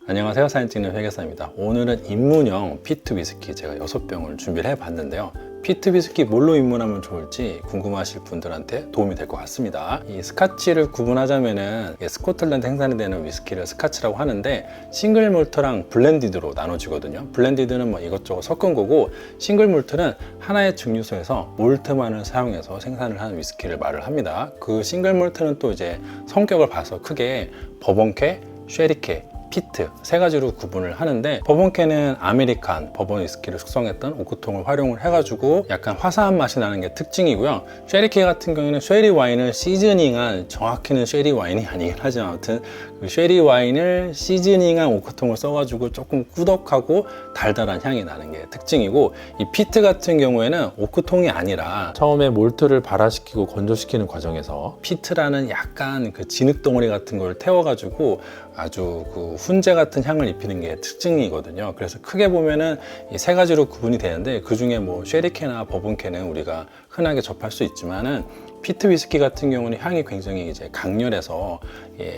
안녕하세요, 사진 찍는 회계사입니다. 오늘은 입문형 피트 위스키 제가 6병을 준비를 해봤는데요. 피트 위스키 뭘로 입문하면 좋을지 궁금하실 분들한테 도움이 될 것 같습니다. 이 스카치를 구분하자면은 스코틀랜드 생산이 되는 위스키를 스카치라고 하는데 싱글 몰트랑 블렌디드로 나눠지거든요. 블렌디드는 뭐 이것저것 섞은 거고 싱글 몰트는 하나의 증류소에서 몰트만을 사용해서 생산을 하는 위스키를 말을 합니다. 그 싱글 몰트는 또 이제 성격을 봐서 크게 버번캐, 쉐리캐, 피트 세 가지로 구분을 하는데, 버번캐는 아메리칸 버번 위스키를 숙성했던 오크통을 활용을 해가지고 약간 화사한 맛이 나는 게 특징이고요. 쉐리캐 같은 경우에는 쉐리 와인을 시즈닝한, 정확히는 쉐리 와인이 아니긴 하지만 아무튼 그 쉐리 와인을 시즈닝한 오크통을 써가지고 조금 꾸덕하고 달달한 향이 나는 게 특징이고, 이 피트 같은 경우에는 오크통이 아니라 처음에 몰트를 발화시키고 건조시키는 과정에서 피트라는 약간 그 진흙덩어리 같은 걸 태워가지고 아주 그 훈제 같은 향을 입히는 게 특징이거든요. 그래서 크게 보면은 이 세 가지로 구분이 되는데, 그 중에 뭐 쉐리캐나 버번캐는 우리가 흔하게 접할 수 있지만은 피트 위스키 같은 경우는 향이 굉장히 이제 강렬해서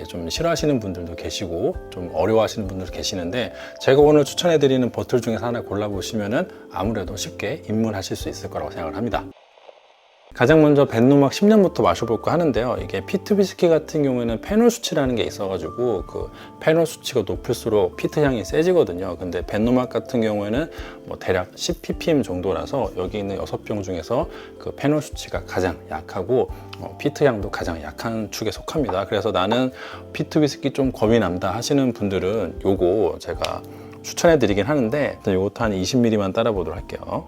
좀 싫어하시는 분들도 계시고 좀 어려워하시는 분들도 계시는데, 제가 오늘 추천해드리는 버틀 중에서 하나 골라보시면은 아무래도 쉽게 입문하실 수 있을 거라고 생각을 합니다. 가장 먼저 벤노막 10년부터 마셔볼까 하는데요. 이게 피트 위스키 같은 경우에는 페놀 수치라는 게 있어가지고 그 페놀 수치가 높을수록 피트 향이 세지거든요. 근데 벤노막 같은 경우에는 뭐 대략 10ppm 정도라서 여기 있는 6병 중에서 그 페놀 수치가 가장 약하고 피트 향도 가장 약한 축에 속합니다. 그래서 나는 피트 위스키 좀 겁이 난다 하시는 분들은 요거 제가 추천해 드리긴 하는데, 일단 요것도 한 20ml만 따라 보도록 할게요.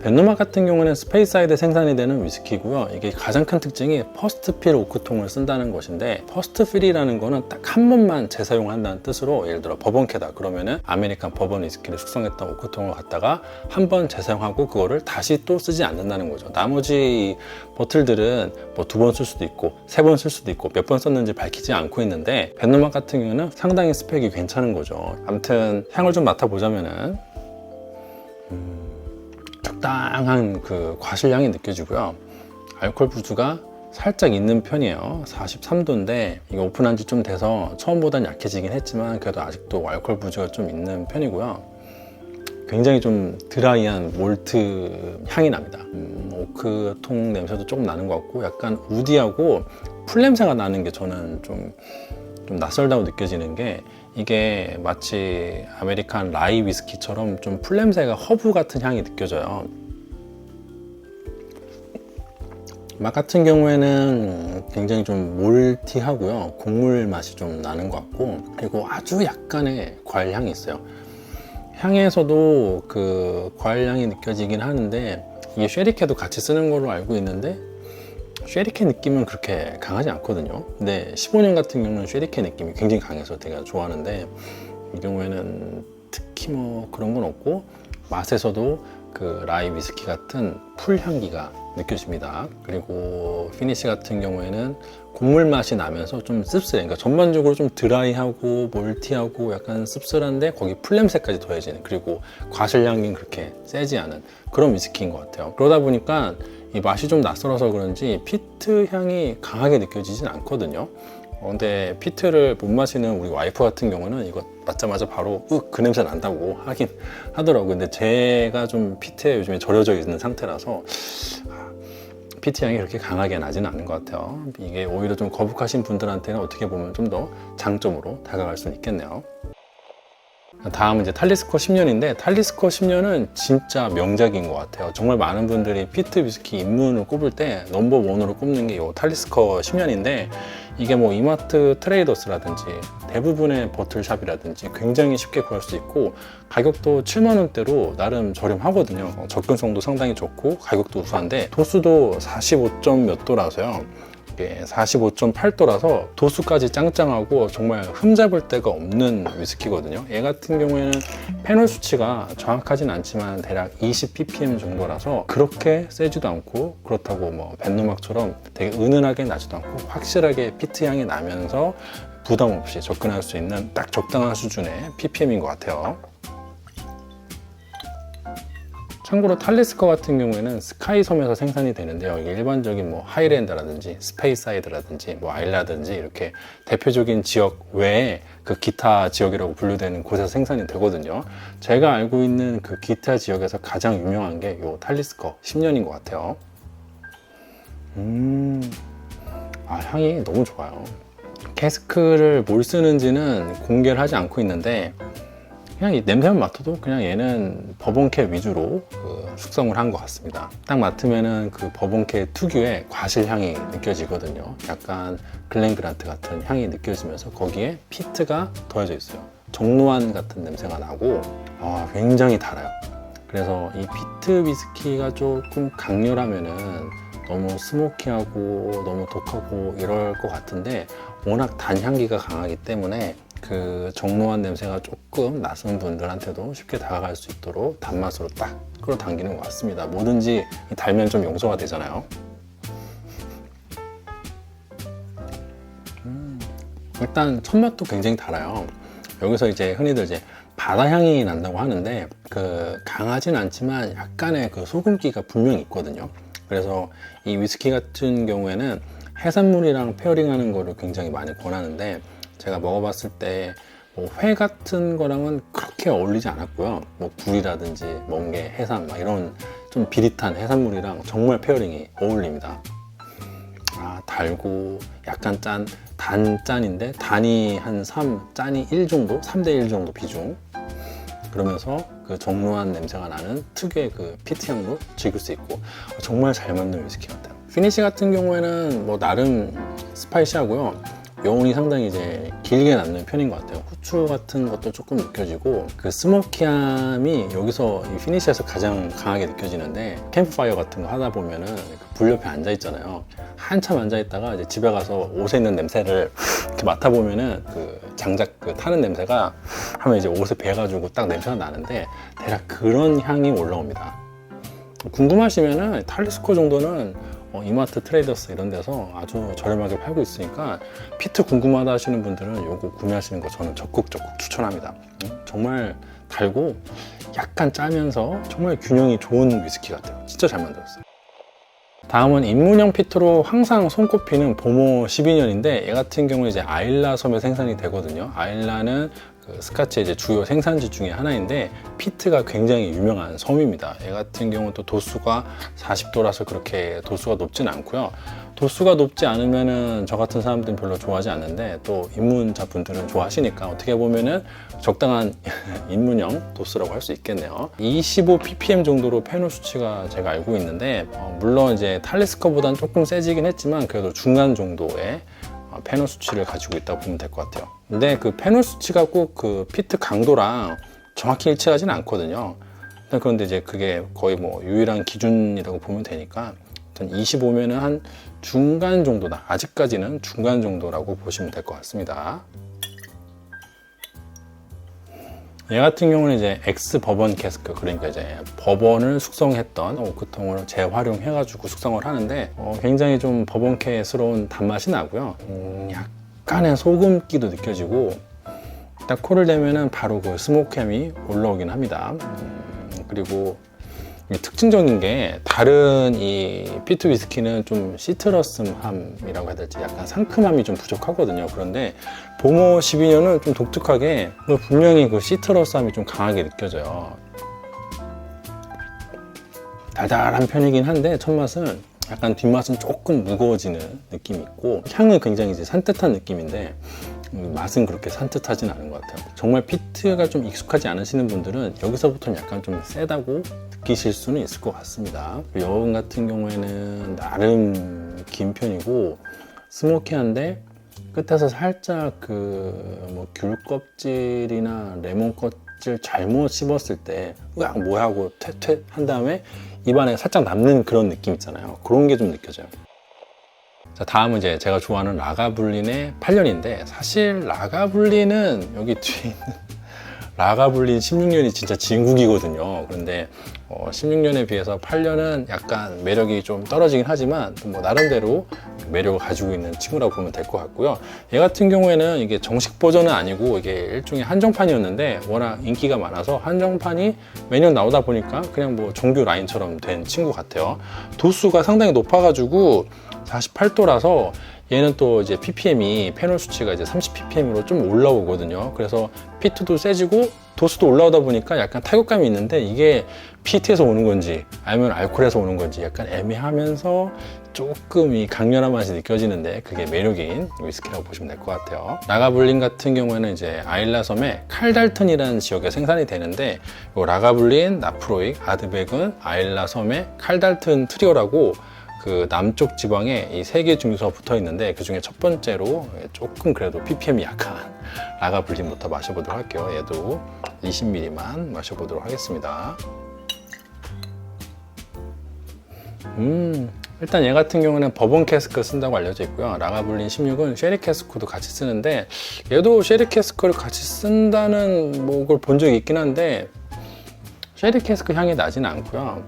벤노막 같은 경우는 스페이사이드 생산이 되는 위스키고요. 이게 가장 큰 특징이 퍼스트 필 오크통을 쓴다는 것인데, 퍼스트 필이라는 거는 딱 한 번만 재사용한다는 뜻으로, 예를 들어 버번캐다 그러면은 아메리칸 버번 위스키를 숙성했던 오크통을 갖다가 한 번 재사용하고 그거를 다시 또 쓰지 않는다는 거죠. 나머지 버틀들은 뭐 2번 쓸 수도 있고 3번 쓸 수도 있고 몇 번 썼는지 밝히지 않고 있는데, 벤노막 같은 경우는 상당히 스펙이 괜찮은 거죠. 아무튼 향을 좀 맡아보자면은 적당한 그 과실향이 느껴지고요. 알코올 부주가 살짝 있는 편이에요. 43도인데 이거 오픈한 지 좀 돼서 처음보다는 약해지긴 했지만 그래도 아직도 알코올 부주가 좀 있는 편이고요. 굉장히 좀 드라이한 몰트 향이 납니다. 오크통 냄새도 조금 나는 것 같고, 약간 우디하고 풀 냄새가 나는 게 저는 좀 낯설다고 느껴지는 게, 이게 마치 아메리칸 라이 위스키처럼 좀 풀냄새가 허브 같은 향이 느껴져요. 맛 같은 경우에는 굉장히 좀 몰티하고요. 곡물 맛이 좀 나는 것 같고, 그리고 아주 약간의 과일 향이 있어요. 향에서도 그 과일 향이 느껴지긴 하는데, 이게 쉐리캐도 같이 쓰는 걸로 알고 있는데 쉐리캐 느낌은 그렇게 강하지 않거든요. 근데 15년 같은 경우는 쉐리캐 느낌이 굉장히 강해서 제가 좋아하는데, 이 경우에는 특히 뭐 그런 건 없고, 맛에서도 그 라이 위스키 같은 풀 향기가 느껴집니다. 그리고 피니시 같은 경우에는 곡물 맛이 나면서 좀 씁쓸해. 그러니까 전반적으로 좀 드라이하고 몰티하고 약간 씁쓸한데 거기 풀 냄새까지 더해지는, 그리고 과실 향기는 그렇게 세지 않은 그런 위스키인 것 같아요. 그러다 보니까 이 맛이 좀 낯설어서 그런지 피트 향이 강하게 느껴지진 않거든요. 근데 피트를 못 마시는 우리 와이프 같은 경우는 이거 맞자마자 바로 그 냄새 난다고 하긴 하더라고요. 근데 제가 좀 피트에 요즘에 절여져 있는 상태라서 피트 향이 그렇게 강하게 나지는 않는 것 같아요. 이게 오히려 좀 거북하신 분들한테는 어떻게 보면 좀 더 장점으로 다가갈 수 있겠네요. 다음은 이제 탈리스커 10년인데, 탈리스커 10년은 진짜 명작인 것 같아요. 정말 많은 분들이 피트 위스키 입문을 꼽을 때 넘버원으로 꼽는 게 이 탈리스커 10년인데, 이게 뭐 이마트 트레이더스라든지 대부분의 버틀샵이라든지 굉장히 쉽게 구할 수 있고, 가격도 7만 원대로 나름 저렴하거든요. 접근성도 상당히 좋고 가격도 우수한데, 도수도 45점 몇 도라서요. 45.8도라서 도수까지 짱짱하고 정말 흠잡을 데가 없는 위스키거든요. 얘 같은 경우에는 페놀 수치가 정확하진 않지만 대략 20ppm 정도라서 그렇게 세지도 않고, 그렇다고 뭐 벤노막처럼 되게 은은하게 나지도 않고 확실하게 피트 향이 나면서 부담 없이 접근할 수 있는 딱 적당한 수준의 ppm인 것 같아요. 참고로 탈리스커 같은 경우에는 스카이 섬에서 생산이 되는데요. 이게 일반적인 뭐 하이랜드라든지 스페이사이드라든지 뭐 아일라든지 이렇게 대표적인 지역 외에 그 기타 지역이라고 분류되는 곳에서 생산이 되거든요. 제가 알고 있는 그 기타 지역에서 가장 유명한 게 요 탈리스커 10년인 것 같아요. 향이 너무 좋아요. 캐스크를 뭘 쓰는지는 공개를 하지 않고 있는데 그냥 이 냄새만 맡아도 그냥 얘는 버번캐 위주로 숙성을 한 것 같습니다. 딱 맡으면은 그 버번캐 특유의 과실 향이 느껴지거든요. 약간 글렌그란트 같은 향이 느껴지면서 거기에 피트가 더해져 있어요. 정로한 같은 냄새가 나고 굉장히 달아요. 그래서 이 피트 위스키가 조금 강렬하면은 너무 스모키하고 너무 독하고 이럴 것 같은데 워낙 단향기가 강하기 때문에 그 정로한 냄새가 조금 낯선 분들한테도 쉽게 다가갈 수 있도록 단맛으로 딱 끌어당기는 것 같습니다. 뭐든지 달면 좀 용서가 되잖아요. 일단 첫 맛도 굉장히 달아요. 여기서 이제 흔히들 이제 바다 향이 난다고 하는데 그 강하진 않지만 약간의 그 소금기가 분명히 있거든요. 그래서 이 위스키 같은 경우에는 해산물이랑 페어링하는 거를 굉장히 많이 권하는데 제가 먹어봤을 때 뭐 회 같은 거랑은 그렇게 어울리지 않았고요. 뭐 굴이라든지 멍게, 해삼 이런 좀 비릿한 해산물이랑 정말 페어링이 어울립니다. 달고 약간 단짠인데 단이 한 3, 짠이 1 정도? 3대 1 정도 비중. 그러면서 그 정로한 냄새가 나는 특유의 그 피트 향도 즐길 수 있고 정말 잘 만든 위스키 같아요. 피니시 같은 경우에는 뭐 나름 스파이시하고요. 여운이 상당히 이제 길게 남는 편인 것 같아요. 후추 같은 것도 조금 느껴지고 그 스모키함이 여기서 이 피니시에서 가장 강하게 느껴지는데 캠프파이어 같은 거 하다 보면은 불 옆에 앉아 있잖아요. 한참 앉아 있다가 이제 집에 가서 옷에 있는 냄새를 이렇게 맡아 보면은 그 장작 그 타는 냄새가 하면 이제 옷에 배가지고 딱 냄새가 나는데 대략 그런 향이 올라옵니다. 궁금하시면은 탈리스커 정도는 이마트 트레이더스 이런 데서 아주 저렴하게 팔고 있으니까 피트 궁금하다 하시는 분들은 요거 구매하시는 거 저는 적극 추천합니다. 정말 달고 약간 짜면서 정말 균형이 좋은 위스키 같아요. 진짜 잘 만들었어요. 다음은 입문형 피트로 항상 손꼽히는 보모 12년인데 얘 같은 경우는 이제 아일라 섬에 생산이 되거든요. 아일라는 그 스카치의 이제 주요 생산지 중에 하나인데 피트가 굉장히 유명한 섬입니다. 얘 같은 경우는 또 도수가 40도라서 그렇게 도수가 높진 않고요. 도수가 높지 않으면은 저 같은 사람들은 별로 좋아하지 않는데 또 입문자 분들은 좋아하시니까 어떻게 보면은 적당한 입문형 도수라고 할 수 있겠네요. 25 ppm 정도로 페놀 수치가 제가 알고 있는데 물론 이제 탈리스커보다는 조금 세지긴 했지만 그래도 중간 정도의 페놀 수치를 가지고 있다고 보면 될 것 같아요. 근데 그 페놀 수치가 꼭 그 피트 강도랑 정확히 일치하지는 않거든요. 그런데 이제 그게 거의 뭐 유일한 기준이라고 보면 되니까 25면은 한 중간 정도다. 아직까지는 중간 정도라고 보시면 될 것 같습니다. 얘 같은 경우는 이제 엑스 버번 캐스크, 그러니까 이제 버번을 숙성했던 오크통을 재활용해가지고 숙성을 하는데 굉장히 좀 버번캐스러운 단맛이 나고요. 약간의 소금기도 느껴지고 딱 코를 대면은 바로 그 스모크함이 올라오긴 합니다. 그리고 특징적인 게 다른 이 피트 위스키는 좀 시트러스함이라고 해야 될지 약간 상큼함이 좀 부족하거든요. 그런데 보모 12년은 좀 독특하게 분명히 그 시트러스함이 좀 강하게 느껴져요. 달달한 편이긴 한데 첫 맛은 약간 뒷맛은 조금 무거워지는 느낌이 있고 향은 굉장히 이제 산뜻한 느낌인데 맛은 그렇게 산뜻하진 않은 것 같아요. 정말 피트가 좀 익숙하지 않으시는 분들은 여기서부터는 약간 좀 세다고 느끼실 수는 있을 것 같습니다. 여운 같은 경우에는 나름 긴 편이고 스모키한데 끝에서 살짝 그 뭐 귤 껍질이나 레몬 껍질 잘못 씹었을 때 으악 뭐야 하고 퇴퇴 한 다음에 입안에 살짝 남는 그런 느낌 있잖아요. 그런 게 좀 느껴져요. 자, 다음은 이제 제가 좋아하는 라가블린의 8년인데 사실 라가블린은 여기 뒤에 있는 라가블린 16년이 진짜 진국이거든요. 그런데 16년에 비해서 8년은 약간 매력이 좀 떨어지긴 하지만 뭐 나름대로 매력을 가지고 있는 친구라고 보면 될 것 같고요. 얘 같은 경우에는 이게 정식 버전은 아니고 이게 일종의 한정판이었는데 워낙 인기가 많아서 한정판이 매년 나오다 보니까 그냥 뭐 정규 라인처럼 된 친구 같아요. 도수가 상당히 높아가지고 48도라서 얘는 또 이제 ppm이 페놀 수치가 이제 30ppm으로 좀 올라오거든요. 그래서 피트도 세지고 도수도 올라오다 보니까 약간 타격감이 있는데 이게 피트에서 오는 건지 아니면 알코올에서 오는 건지 약간 애매하면서 조금 이 강렬한 맛이 느껴지는데 그게 매력인 위스키라고 보시면 될 것 같아요. 라가블린 같은 경우에는 이제 아일라 섬의 칼달튼이라는 지역에 생산이 되는데 이 라가블린, 나프로익, 아드백은 아일라 섬의 칼달튼 트리오라고 그 남쪽 지방에 이 세 개 증류소가 붙어 있는데 그 중에 첫 번째로 조금 그래도 ppm이 약한 라가블린부터 마셔보도록 할게요. 얘도 20ml만 마셔보도록 하겠습니다. 일단 얘 같은 경우는 버번 캐스크 쓴다고 알려져 있고요. 라가블린 16은 쉐리 캐스크도 같이 쓰는데 얘도 쉐리 캐스크를 같이 쓴다는 뭐 걸 본 적이 있긴 한데 쉐리 캐스크 향이 나지는 않고요.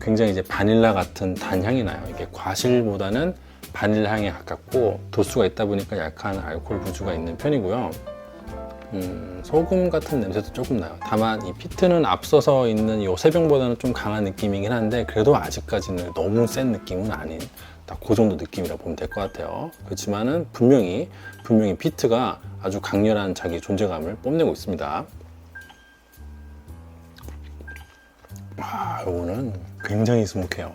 굉장히 이제 바닐라 같은 단향이 나요. 이게 과실보다는 바닐라 향에 가깝고 도수가 있다 보니까 약간 알코올 부주가 있는 편이고요. 소금 같은 냄새도 조금 나요. 다만 이 피트는 앞서서 있는 이 세 병보다는 좀 강한 느낌이긴 한데 그래도 아직까지는 너무 센 느낌은 아닌 딱 그 정도 느낌이라고 보면 될 것 같아요. 그렇지만은 분명히 피트가 아주 강렬한 자기 존재감을 뽐내고 있습니다. 요거는 굉장히 스모키해요.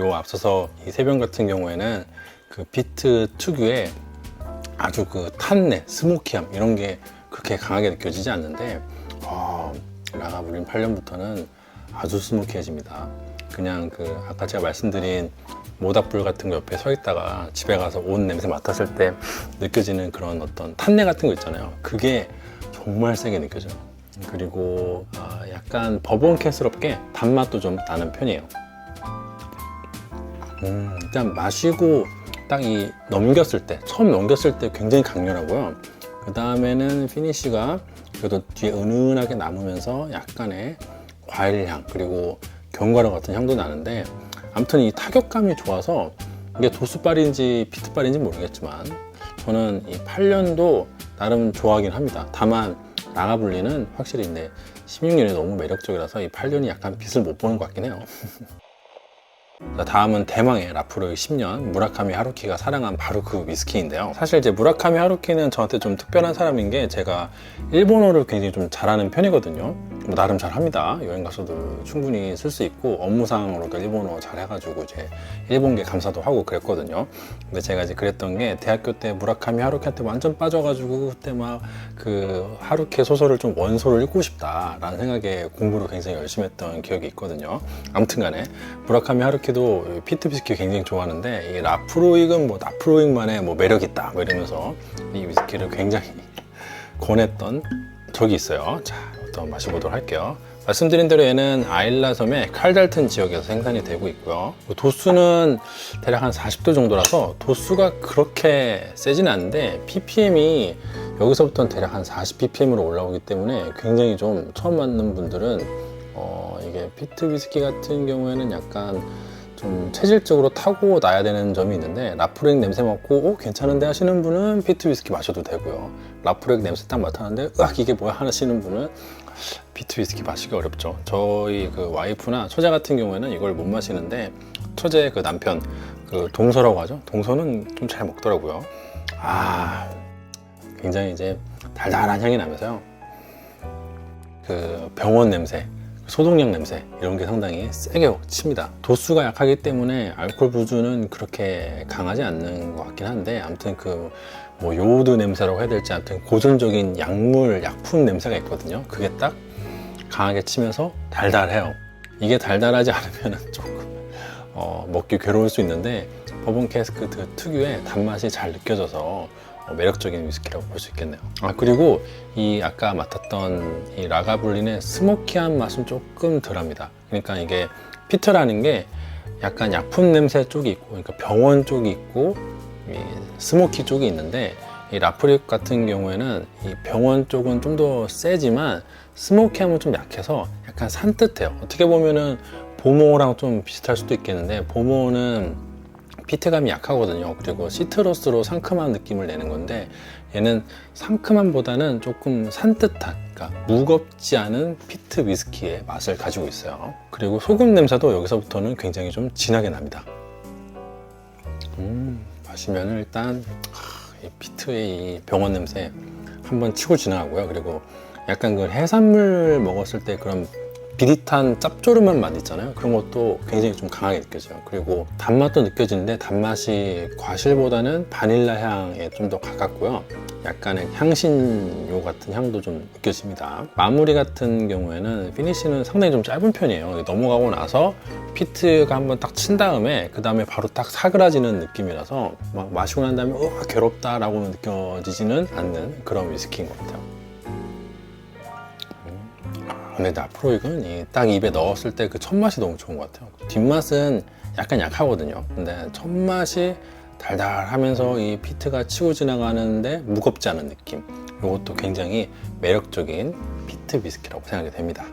요 앞서서 이 세 병 같은 경우에는 그 피트 특유의 아주 그 탄내, 스모키함 이런 게 그렇게 강하게 느껴지지 않는데 라가블린 8년부터는 아주 스모키해집니다. 그냥 그 아까 제가 말씀드린 모닥불 같은 거 옆에 서 있다가 집에 가서 옷 냄새 맡았을 때 느껴지는 그런 어떤 탄내 같은 거 있잖아요. 그게 정말 세게 느껴져요. 그리고 약간 버번캐스럽게 단맛도 좀 나는 편이에요. 일단 마시고 딱 이 처음 넘겼을 때 굉장히 강렬하고요. 그 다음에는 피니쉬가 그래도 뒤에 은은하게 남으면서 약간의 과일향 그리고 견과류 같은 향도 나는데 아무튼 이 타격감이 좋아서 이게 도수빨인지 피트빨인지 모르겠지만 저는 이 8년도 나름 좋아하긴 합니다. 다만 라가블린은 확실히 근데 16년이 너무 매력적이라서 이 8년이 약간 빛을 못 보는 것 같긴 해요. 자, 다음은 대망의 라프로익 10년 무라카미 하루키가 사랑한 바로 그 위스키인데요. 사실 이제 무라카미 하루키는 저한테 좀 특별한 사람인 게 제가 일본어를 굉장히 좀 잘하는 편이거든요. 뭐 나름 잘합니다. 여행 가서도 충분히 쓸 수 있고 업무상으로도 일본어 잘 해가지고 이제 일본계 감사도 하고 그랬거든요. 근데 제가 이제 그랬던 게 대학교 때 무라카미 하루키한테 완전 빠져가지고 그때 막 그 하루키 소설을 좀 원소를 읽고 싶다라는 생각에 공부를 굉장히 열심히 했던 기억이 있거든요. 아무튼간에 무라카미 하루키도 피트 위스키 굉장히 좋아하는데 이 라프로익은 뭐 라프로익만의 뭐 매력 있다 뭐 이러면서 이 위스키를 굉장히 권했던 적이 있어요. 자, 또 마셔보도록 할게요. 말씀드린 대로 얘는 아일라 섬의 칼달튼 지역에서 생산이 되고 있고요. 도수는 대략 한 40도 정도라서 도수가 그렇게 세진 않은데 ppm이 여기서부터는 대략 한 40ppm으로 올라오기 때문에 굉장히 좀 처음 맞는 분들은 이게 피트 위스키 같은 경우에는 약간 좀 체질적으로 타고 나야 되는 점이 있는데 라프로익 냄새 맡고 괜찮은데 하시는 분은 피트 위스키 마셔도 되고요. 라프로익 냄새 딱 맡았는데 이게 뭐야 하시는 분은 피트 위스키 마시기 어렵죠. 저희 그 와이프나 처제 같은 경우에는 이걸 못 마시는데 처제 그 남편 그 동서라고 하죠. 동서는 좀 잘 먹더라고요. 굉장히 이제 달달한 향이 나면서요. 그 병원 냄새, 소독약 냄새 이런 게 상당히 세게 칩니다. 도수가 약하기 때문에 알코올 부주는 그렇게 강하지 않는 것 같긴 한데 아무튼 그 뭐 요오드 냄새라고 해야 될지 아무튼 고전적인 약품 냄새가 있거든요. 그게 딱 강하게 치면서 달달해요. 이게 달달하지 않으면 조금 먹기 괴로울 수 있는데 버번 캐스크 특유의 단맛이 잘 느껴져서 매력적인 위스키라고 볼 수 있겠네요. 그리고 이 아까 맡았던 이 라가블린의 스모키한 맛은 조금 덜합니다. 그러니까 이게 피트라는 게 약간 약품 냄새 쪽이 있고 그러니까 병원 쪽이 있고 이 스모키 쪽이 있는데 이 라프릭 같은 경우에는 이 병원 쪽은 좀 더 세지만 스모키함은 좀 약해서 약간 산뜻해요. 어떻게 보면은 보모랑 좀 비슷할 수도 있겠는데, 보모는 피트감이 약하거든요. 그리고 시트러스로 상큼한 느낌을 내는 건데, 얘는 상큼함보다는 조금 산뜻한, 그러니까 무겁지 않은 피트 위스키의 맛을 가지고 있어요. 그리고 소금 냄새도 여기서부터는 굉장히 좀 진하게 납니다. 마시면 일단 이 피트의 이 병원 냄새 한번 치고 지나가고요. 그리고 약간 그 해산물 먹었을 때 그런 비릿한 짭조름한 맛 있잖아요. 그런 것도 굉장히 좀 강하게 느껴져요. 그리고 단맛도 느껴지는데 단맛이 과실보다는 바닐라 향에 좀 더 가깝고요. 약간의 향신료 같은 향도 좀 느껴집니다. 마무리 같은 경우에는 피니쉬는 상당히 좀 짧은 편이에요. 넘어가고 나서 피트가 한번 딱 친 다음에 그 다음에 바로 딱 사그라지는 느낌이라서 막 마시고 난 다음에 괴롭다 라고 느껴지지는 않는 그런 위스키인 것 같아요. 근데 라프로익은 딱 입에 넣었을 때 그 첫맛이 너무 좋은 것 같아요. 뒷맛은 약간 약하거든요. 근데 첫맛이 달달하면서 이 피트가 치고 지나가는데 무겁지 않은 느낌. 이것도 굉장히 매력적인 피트 위스키라고 생각이 됩니다.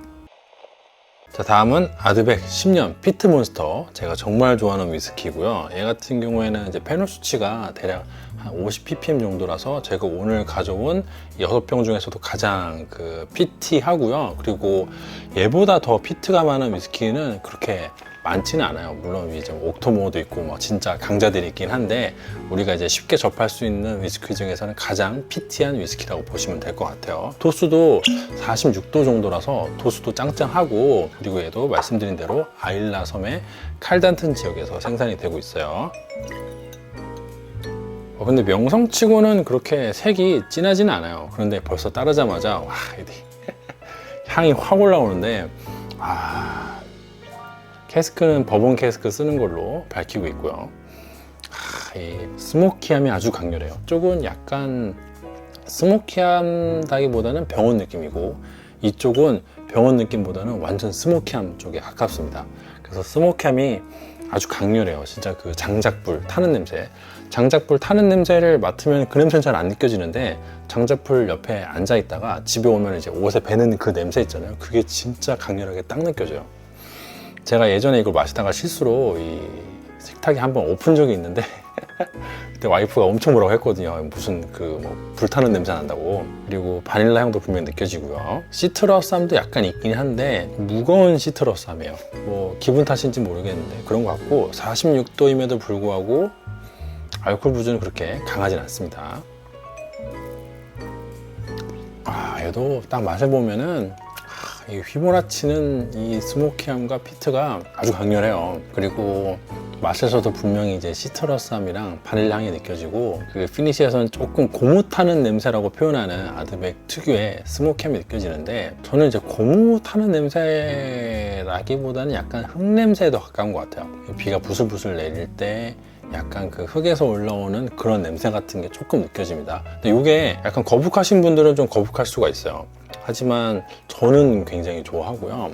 자, 다음은 아드백 10년 피트 몬스터. 제가 정말 좋아하는 위스키고요. 얘 같은 경우에는 이제 페놀 수치가 대략 한 50ppm 정도라서 제가 오늘 가져온 6병 중에서도 가장 그 피티하고요. 그리고 얘보다 더 피트가 많은 위스키는 그렇게 많지는 않아요. 물론 이제 옥토모도 있고 뭐 진짜 강자들이 있긴 한데, 우리가 이제 쉽게 접할 수 있는 위스키 중에서는 가장 피티한 위스키라고 보시면 될 것 같아요. 도수도 46도 정도라서 도수도 짱짱하고, 그리고 얘도 말씀드린 대로 아일라 섬의 칼단튼 지역에서 생산이 되고 있어요. 근데 명성치고는 그렇게 색이 진하지는 않아요. 그런데 벌써 따르자마자 와, 향이 확 올라오는데, 캐스크는 버번 캐스크 쓰는 걸로 밝히고 있고요. 이 스모키함이 아주 강렬해요. 이쪽은 약간 스모키함다기보다는 병원 느낌이고, 이쪽은 병원 느낌보다는 완전 스모키함 쪽에 가깝습니다. 그래서 스모키함이 아주 강렬해요. 진짜 그 장작불 타는 냄새. 장작불 타는 냄새를 맡으면 그 냄새는 잘 안 느껴지는데, 장작불 옆에 앉아 있다가 집에 오면 이제 옷에 배는 그 냄새 있잖아요. 그게 진짜 강렬하게 딱 느껴져요. 제가 예전에 이걸 마시다가 실수로 이 식탁에 한번 엎은 적이 있는데 그때 와이프가 엄청 뭐라고 했거든요. 무슨 그 뭐 불타는 냄새 난다고. 그리고 바닐라 향도 분명히 느껴지고요. 시트러스함도 약간 있긴 한데 무거운 시트러스함이에요. 뭐 기분 탓인지 모르겠는데 그런 것 같고, 46도임에도 불구하고 알코올 부주는 그렇게 강하진 않습니다. 얘도 딱 맛을 보면은 이 휘몰아치는 이 스모키함과 피트가 아주 강렬해요. 그리고 맛에서도 분명히 이제 시트러스함이랑 바닐라 향이 느껴지고, 그 피니시에서는 조금 고무타는 냄새라고 표현하는 아드백 특유의 스모키함이 느껴지는데, 저는 이제 고무타는 냄새라기보다는 약간 흙냄새에 더 가까운 것 같아요. 비가 부슬부슬 내릴 때 약간 그 흙에서 올라오는 그런 냄새 같은 게 조금 느껴집니다. 근데 이게 약간 거북하신 분들은 좀 거북할 수가 있어요. 하지만 저는 굉장히 좋아하고요.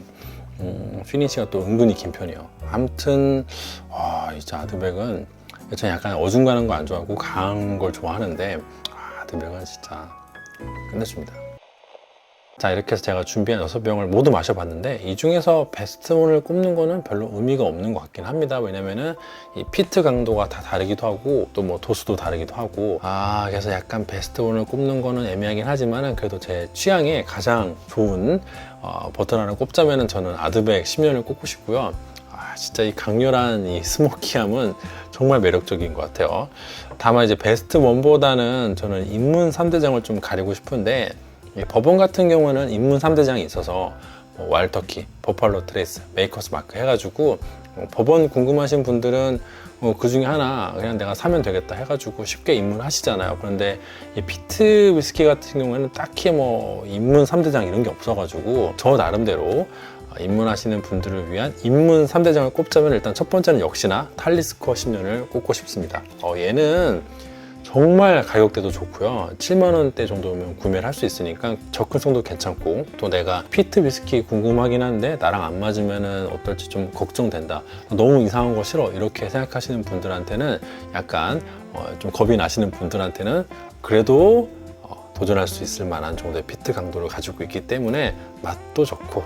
피니시가 또 은근히 긴 편이에요. 아무튼 이제 아드백은 저는 약간 어중간한 거 안 좋아하고 강한 걸 좋아하는데, 아드백은 진짜 끝내줍니다. 자, 이렇게 해서 제가 준비한 6병을 모두 마셔봤는데, 이 중에서 베스트 1을 꼽는 거는 별로 의미가 없는 것 같긴 합니다. 왜냐면은 이 피트 강도가 다 다르기도 하고 또 뭐 도수도 다르기도 하고, 그래서 약간 베스트 1을 꼽는 거는 애매하긴 하지만은, 그래도 제 취향에 가장 좋은 버튼 하나 꼽자면은 저는 아드백 10년을 꼽고 싶고요. 진짜 이 강렬한 이 스모키함은 정말 매력적인 것 같아요. 다만 이제 베스트 1보다는 저는 입문 3대장을 좀 가리고 싶은데, 버번 같은 경우는 입문 3대장이 있어서 와일드터키, 버팔로 트레이스, 메이커스 마크 해가지고 버번 궁금하신 분들은 그 중에 하나 그냥 내가 사면 되겠다 해가지고 쉽게 입문하시잖아요. 그런데 이 피트 위스키 같은 경우에는 딱히 뭐 입문 3대장 이런 게 없어가지고, 저 나름대로 입문하시는 분들을 위한 입문 3대장을 꼽자면, 일단 첫 번째는 역시나 탈리스커 10년을 꼽고 싶습니다. 얘는 정말 가격대도 좋고요. 7만원대 정도면 구매를 할 수 있으니까 접근성도 괜찮고, 또 내가 피트 위스키 궁금하긴 한데 나랑 안 맞으면 어떨지 좀 걱정된다, 너무 이상한 거 싫어, 이렇게 생각하시는 분들한테는, 약간 좀 겁이 나시는 분들한테는 그래도 도전할 수 있을 만한 정도의 피트 강도를 가지고 있기 때문에 맛도 좋고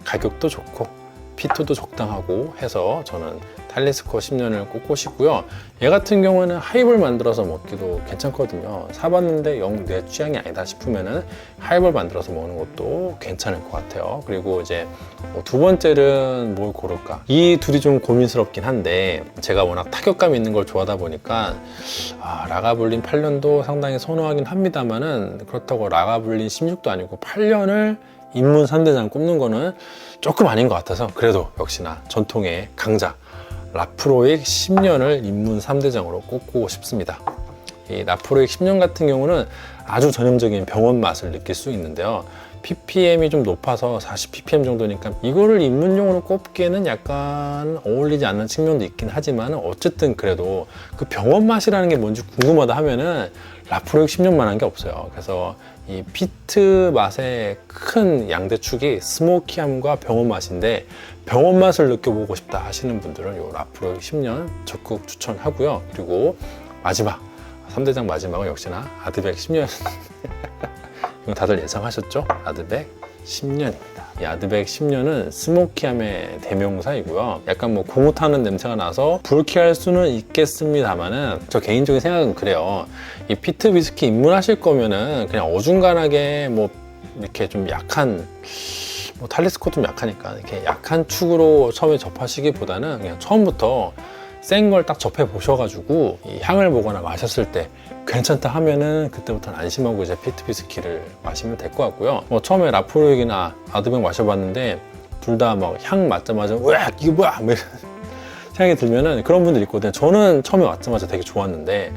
가격도 좋고 피트도 적당하고 해서 저는 탈리스코 10년을 꼽고 싶고요. 얘 같은 경우는 하이볼 만들어서 먹기도 괜찮거든요. 사봤는데 영 내 취향이 아니다 싶으면은 하이볼 만들어서 먹는 것도 괜찮을 것 같아요. 그리고 이제 두 번째는 뭘 고를까? 이 둘이 좀 고민스럽긴 한데 제가 워낙 타격감 있는 걸 좋아하다 보니까 라가블린 8년도 상당히 선호하긴 합니다만은 그렇다고 라가블린 16도 아니고 8년을 입문 3대장 꼽는 거는 조금 아닌 것 같아서 그래도 역시나 전통의 강자 라프로익 10년을 입문 3대장으로 꼽고 싶습니다. 이 라프로익 10년 같은 경우는 아주 전형적인 병원 맛을 느낄 수 있는데요. ppm이 좀 높아서 40ppm 정도니까 이거를 입문용으로 꼽기에는 약간 어울리지 않는 측면도 있긴 하지만 어쨌든 그래도 그 병원 맛이라는 게 뭔지 궁금하다 하면은 라프로익 10년만한 게 없어요. 그래서 이 피트 맛의 큰 양대축이 스모키함과 병원 맛인데 병원 맛을 느껴보고 싶다 하시는 분들은 이 라프로익 10년 적극 추천하고요. 그리고 마지막 3대장 마지막은 역시나 아드백 10년 이거 다들 예상하셨죠? 아드백 10년입니다. 이 아드백 10년은 스모키함의 대명사이고요. 약간 뭐 고무 타는 냄새가 나서 불쾌할 수는 있겠습니다만은 저 개인적인 생각은 그래요. 이 피트 위스키 입문하실 거면은 그냥 어중간하게 뭐 이렇게 좀 약한 뭐 탈리스코 좀 약하니까 이렇게 약한 축으로 처음에 접하시기보다는 그냥 처음부터 센 걸 딱 접해 보셔가지고 이 향을 보거나 마셨을 때 괜찮다 하면은 그때부터는 안심하고 이제 피트 위스키를 마시면 될 것 같고요. 뭐 처음에 라프로익이나 아드백 마셔봤는데 둘 다 막 향 맡자마자 와 이게 뭐야 뭐 이런 생각이 들면은 그런 분들 있거든요. 저는 처음에 맡자마자 되게 좋았는데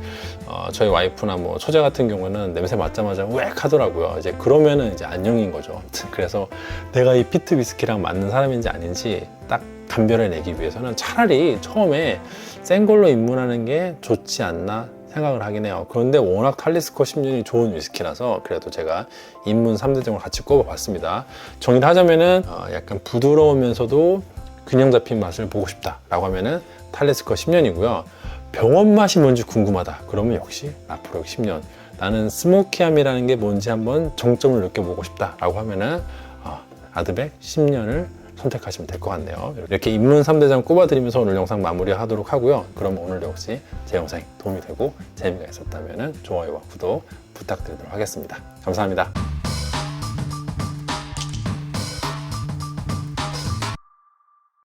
저희 와이프나 뭐 처제 같은 경우는 냄새 맡자마자 웩 하더라고요. 이제 그러면은 이제 안녕인 거죠. 그래서 내가 이 피트 위스키랑 맞는 사람인지 아닌지 딱 감별해 내기 위해서는 차라리 처음에 센 걸로 입문하는 게 좋지 않나 생각을 하긴 해요. 그런데 워낙 탈리스코 10년이 좋은 위스키라서 그래도 제가 입문 3대장을 같이 꼽아봤습니다. 정리를 하자면은 약간 부드러우면서도 균형 잡힌 맛을 보고 싶다 라고 하면은 탈리스코 10년이고요. 병원 맛이 뭔지 궁금하다 그러면 역시 라프로익 10년. 나는 스모키함이라는 게 뭔지 한번 정점을 느껴보고 싶다 라고 하면은 아드백 10년을 선택하시면 될 것 같네요. 이렇게 입문 3대장 꼽아드리면서 오늘 영상 마무리하도록 하고요. 그럼 오늘도 역시 제 영상이 도움이 되고 재미가 있었다면 좋아요와 구독 부탁드리도록 하겠습니다. 감사합니다.